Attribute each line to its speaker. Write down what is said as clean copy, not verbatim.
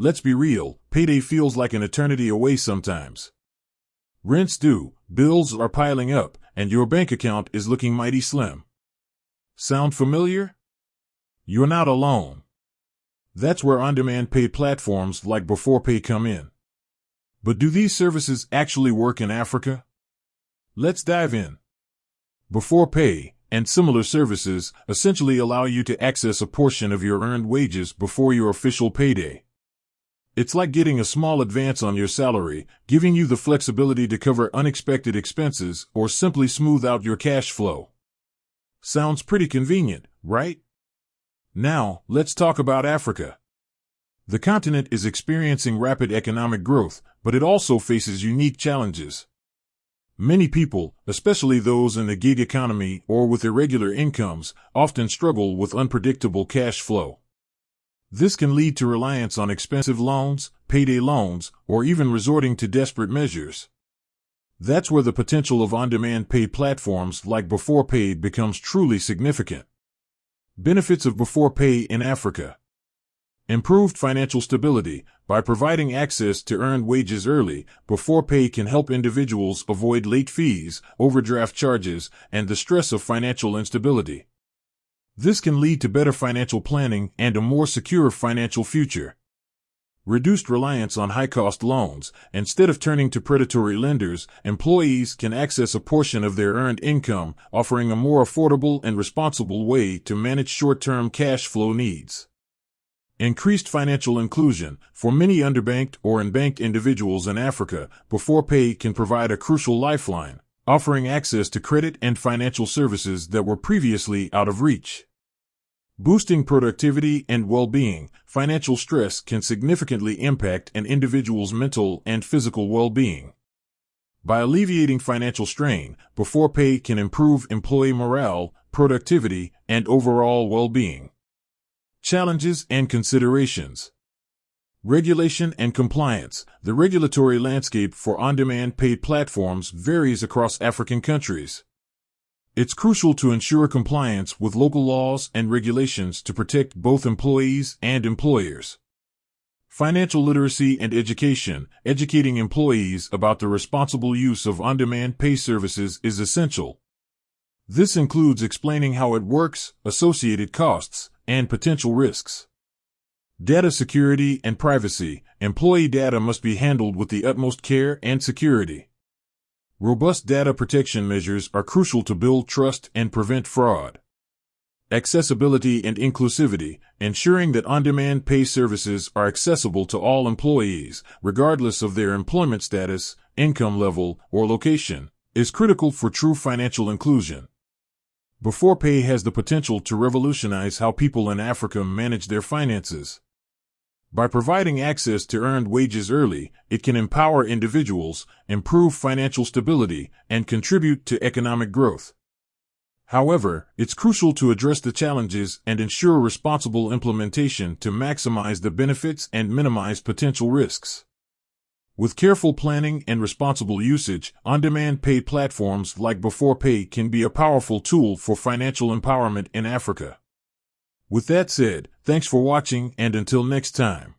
Speaker 1: let's be real, payday feels like an eternity away sometimes. Rent's due, bills are piling up, and your bank account is looking mighty slim. Sound familiar? You're not alone. That's where on-demand pay platforms like Beforepay come in. But do these services actually work in Africa? Let's dive in. Beforepay and similar services essentially allow you to access a portion of your earned wages before your official payday. It's like getting a small advance on your salary, giving you the flexibility to cover unexpected expenses or simply smooth out your cash flow. Sounds pretty convenient, right? Now, let's talk about Africa. The continent is experiencing rapid economic growth, but it also faces unique challenges. Many people, especially those in the gig economy or with irregular incomes, often struggle with unpredictable cash flow. This can lead to reliance on expensive loans, payday loans, or even resorting to desperate measures. That's where the potential of on-demand pay platforms like Beforepay becomes truly significant. Benefits of Beforepay in Africa. Improved financial stability. By providing access to earned wages early, Beforepay can help individuals avoid late fees, overdraft charges, and the stress of financial instability. This can lead to better financial planning and a more secure financial future. Reduced reliance on high-cost loans. Instead of turning to predatory lenders, employees can access a portion of their earned income, offering a more affordable and responsible way to manage short-term cash flow needs. Increased financial inclusion. For many underbanked or unbanked individuals in Africa, Beforepay can provide a crucial lifeline, offering access to credit and financial services that were previously out of reach. Boosting productivity and well-being. Financial stress can significantly impact an individual's mental and physical well-being. By alleviating financial strain, Beforepay can improve employee morale, productivity, and overall well-being. Challenges and considerations. Regulation and compliance. The regulatory landscape for on-demand paid platforms varies across African countries. It's crucial to ensure compliance with local laws and regulations to protect both employees and employers. Financial literacy and education. Educating employees about the responsible use of on-demand pay services is essential. This includes explaining how it works, associated costs, and potential risks. Data security and privacy. Employee data must be handled with the utmost care and security. Robust data protection measures are crucial to build trust and prevent fraud. Accessibility and inclusivity. Ensuring that on-demand pay services are accessible to all employees, regardless of their employment status, income level, or location, is critical for true financial inclusion. Beforepay has the potential to revolutionize how people in Africa manage their finances. By providing access to earned wages early, it can empower individuals, improve financial stability, and contribute to economic growth. However, it's crucial to address the challenges and ensure responsible implementation to maximize the benefits and minimize potential risks. With careful planning and responsible usage, on-demand pay platforms like Beforepay can be a powerful tool for financial empowerment in Africa. With that said, thanks for watching, and until next time.